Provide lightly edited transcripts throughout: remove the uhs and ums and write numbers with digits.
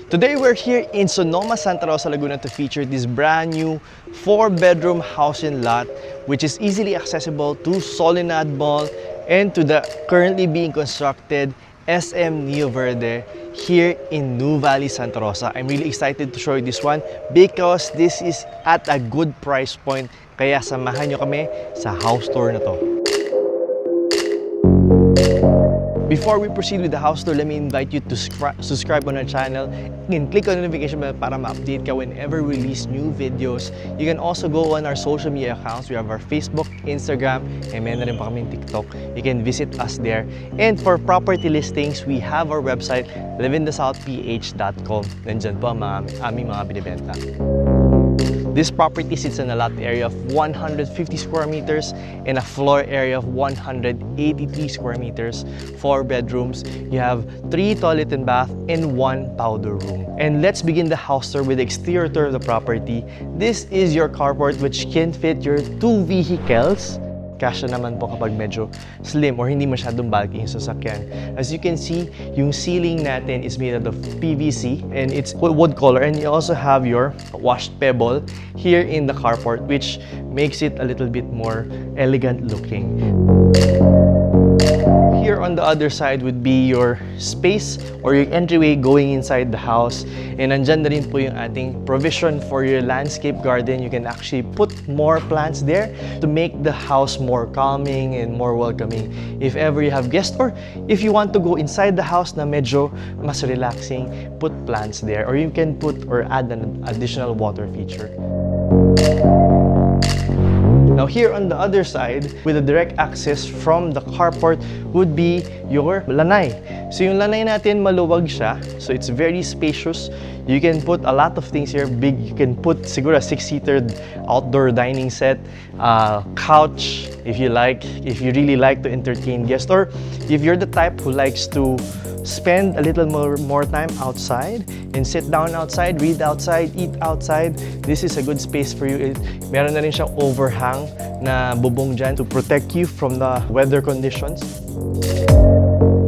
Today we're here in Sonoma, Santa Rosa, Laguna to feature this brand new 4-bedroom house and lot which is easily accessible to Soledad Mall and to the currently being constructed SM Neo Verde here in New Valley, Santa Rosa. I'm really excited to show you this one because this is at a good price point. Kaya samahan nyo kami sa house tour na to. Before we proceed with the house tour, let me invite you to subscribe on our channel and click on the notification bell para ma-update ka whenever we release new videos. You can also go on our social media accounts. We have our Facebook, Instagram, and meron na rin pa kaming TikTok. You can visit us there. And for property listings, we have our website, liveinthesouthph.com. Nandyan po ang aming mga binibenta. This property sits in a lot area of 150 square meters and a floor area of 183 square meters, 4 bedrooms. You have 3 toilet and bath and 1 powder room. And let's begin the house tour with the exterior tour of the property. This is your carport which can fit your 2 vehicles. Kasya naman po kapag medyo slim or hindi masyadong bulky yung sasakyan. As you can see, yung ceiling natin is made out of PVC and it's wood color, and you also have your washed pebble here in the carport which makes it a little bit more elegant looking. Here on the other side would be your space or your entryway going inside the house. And nandyan na rin po yung ating provision for your landscape garden. You can actually put more plants there to make the house more calming and more welcoming. If ever you have guests or if you want to go inside the house na medyo mas relaxing, put plants there. Or you can put or add an additional water feature. Now here on the other side, with a direct access from the carport would be your lanay. So yung lanay natin maluwag siya, so it's very spacious. You can put a lot of things here, big. You can put siguro a 6-seater outdoor dining set, couch if you like, if you really like to entertain guests, or if you're the type who likes to spend a little more time outside and sit down outside, read outside, eat outside. This is a good space for you. Meron na rin siyang overhang na bubong dyan to protect you from the weather conditions.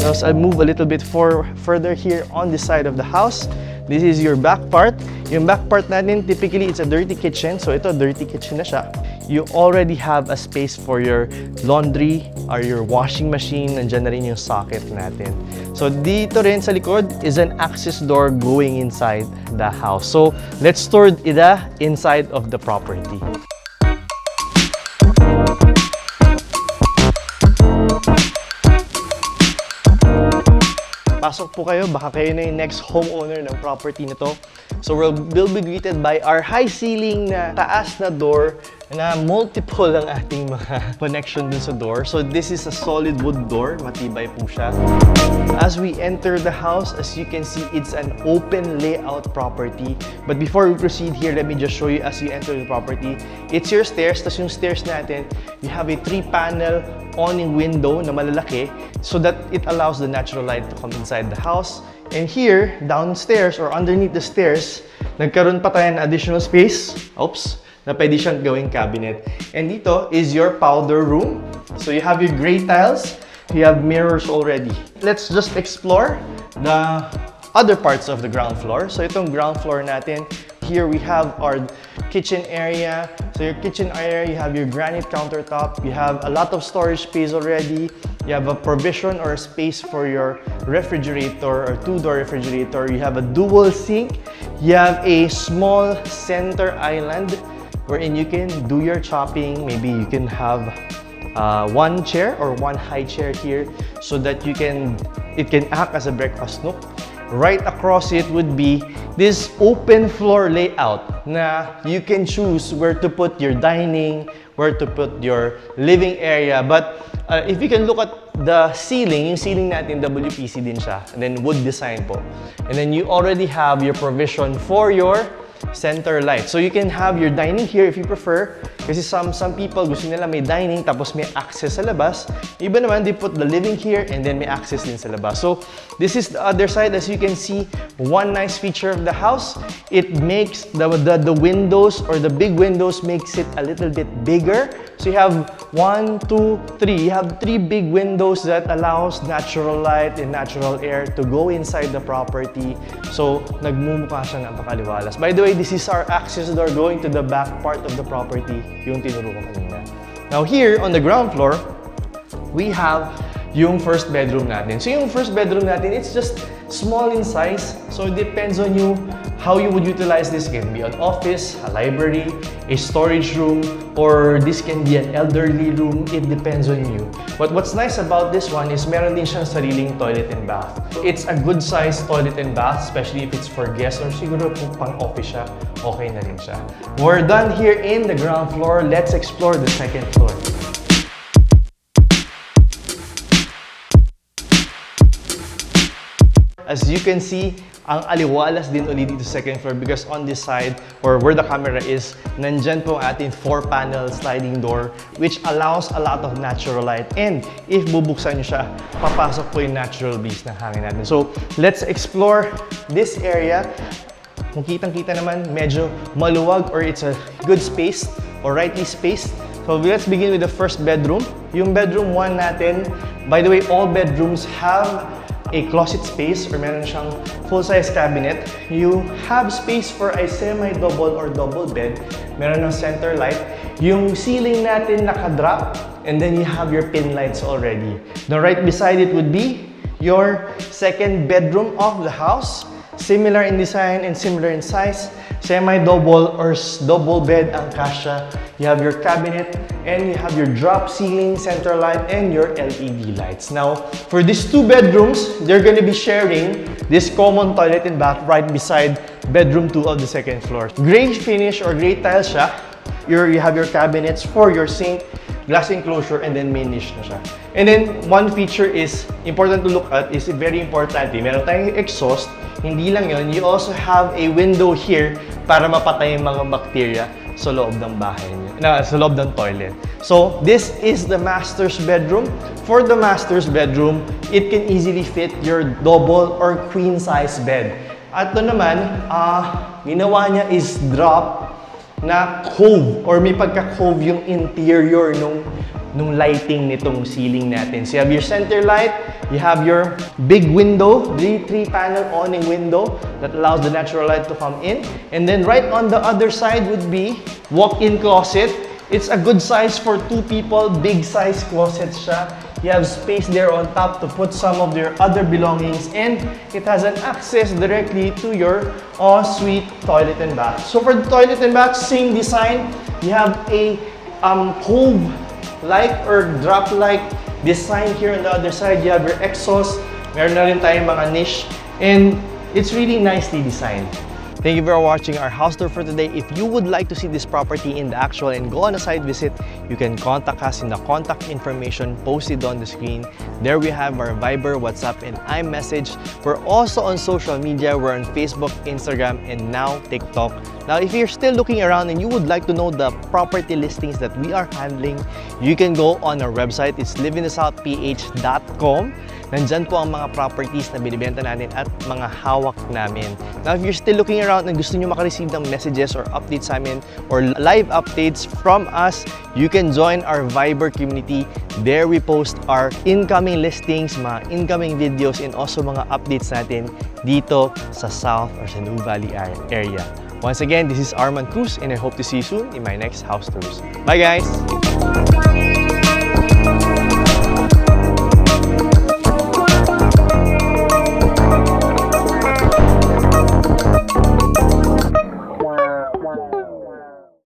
Now, so I'll move a little bit further here on this side of the house. This is your back part. Yung back part natin, typically it's a dirty kitchen. So ito, dirty kitchen na siya. You already have a space for your laundry or your washing machine. Nandiyan na rin yung socket natin. So dito rin sa likod is an access door going inside the house. So let's tour the inside of the property. Pasok po kayo, baka kayo na yung next homeowner ng property na to. So we'll be greeted by our high ceiling na taas na door na multiple ang ating mga connection dun sa door. So this is a solid wood door, matibay po siya. As we enter the house, as you can see, it's an open layout property. But before we proceed here, let me just show you as you enter the property. It's your stairs, tas yung stairs natin, you have a 3-panel awning window na malalaki so that it allows the natural light to come inside the house. And here, downstairs or underneath the stairs, nagkaroon pa tayo ng additional space. Oops! Na pwede siyang gawing cabinet. And dito is your powder room. So you have your gray tiles. You have mirrors already. Let's just explore the other parts of the ground floor. So itong ground floor natin, here we have our kitchen area. So your kitchen area, you have your granite countertop. You have a lot of storage space already. You have a provision or a space for your refrigerator or 2-door refrigerator. You have a dual sink. You have a small center island wherein you can do your chopping. Maybe you can have one chair or one high chair here so that it can act as a breakfast nook. Right across it would be this open floor layout na you can choose where to put your dining, where to put your living area. But if you can look at the ceiling, yung ceiling natin WPC din siya, and then wood design po. And then you already have your provision for your center light. So you can have your dining here if you prefer. Kasi some people gusto nila may dining tapos may access sa labas. Iba naman, they put the living here and then may access din sa labas. So this is the other side. As you can see, one nice feature of the house, it makes the windows, or the big windows makes it a little bit bigger. So you have 1, 2, 3. You have 3 big windows that allows natural light and natural air to go inside the property. So nagmumukha siya napakaliwalas. By the way, this is our access door going to the back part of the property, yung tinuro ko kanina. Now here on the ground floor, we have yung first bedroom natin. So yung first bedroom natin, it's just small in size. So it depends on you how you would utilize this. It can be an office, a library, a storage room, or this can be an elderly room. It depends on you. But what's nice about this one is meron din siyang sariling toilet and bath. It's a good size toilet and bath, especially if it's for guests or siguro kung pang-office siya, okay na rin siya. We're done here in the ground floor. Let's explore the second floor. As you can see, ang aliwalas din ulit dito sa second floor because on this side, or where the camera is, nandyan po ang ating 4-panel sliding door which allows a lot of natural light. And if bubuksan nyo siya, papasok po yung natural breeze ng hangin natin. So, let's explore this area. Kung kitang-kita naman, medyo maluwag or it's a good space or rightly spaced. So, let's begin with the first bedroom. Yung bedroom 1 natin, by the way, all bedrooms have a closet space or meron siyang full-size cabinet. You have space for a semi-double or double bed. Meron ng center light. Yung ceiling natin naka-drop, and then you have your pin lights already. The right beside it would be your second bedroom of the house. Similar in design and similar in size. Semi-double or double bed ang kasya. You have your cabinet and you have your drop ceiling, center light, and your LED lights. Now, for these 2 bedrooms, they're going to be sharing this common toilet and bath right beside bedroom 2 of the second floor. Gray finish or gray tile siya. You have your cabinets for your sink, glass enclosure, and then main niche na siya. And then, one feature is important to look at is very important. Meron tayong exhaust. Hindi lang yun, you also have a window here para mapatay yung mga bacteria sa loob ng bahay niyo, sa loob ng toilet. So, this is the master's bedroom. For the master's bedroom, it can easily fit your double or queen size bed. At ito naman, ginawa niya is drop na cove or may pagka-cove yung interior nung lighting nitong ceiling natin. So you have your center light, you have your big window, 3-panel awning window that allows the natural light to come in. And then right on the other side would be walk-in closet. It's a good size for 2 people, big size closet siya. You have space there on top to put some of your other belongings, and it has an access directly to your ensuite toilet and bath. So for the toilet and bath, same design. You have a cove-like or drop-like design here on the other side. You have your exhaust. Meron na rin tayong mga niche, and it's really nicely designed. Thank you for watching our house tour for today. If you would like to see this property in the actual and go on a site visit, you can contact us in the contact information posted on the screen. There we have our Viber, WhatsApp, and iMessage. We're also on social media. We're on Facebook, Instagram, and now TikTok. Now, if you're still looking around and you would like to know the property listings that we are handling, you can go on our website. It's liveinthesouthph.com. Nandyan po ang mga properties na binibenta natin at mga hawak namin. Now, if you're still looking around and gusto nyo makareceive ng messages or updates sa amin or live updates from us, you can join our Viber community. There we post our incoming listings, mga incoming videos, and also mga updates natin dito sa South or sa New Valley area. Once again, this is Arman Cruz, and I hope to see you soon in my next house tours. Bye, guys! Wow.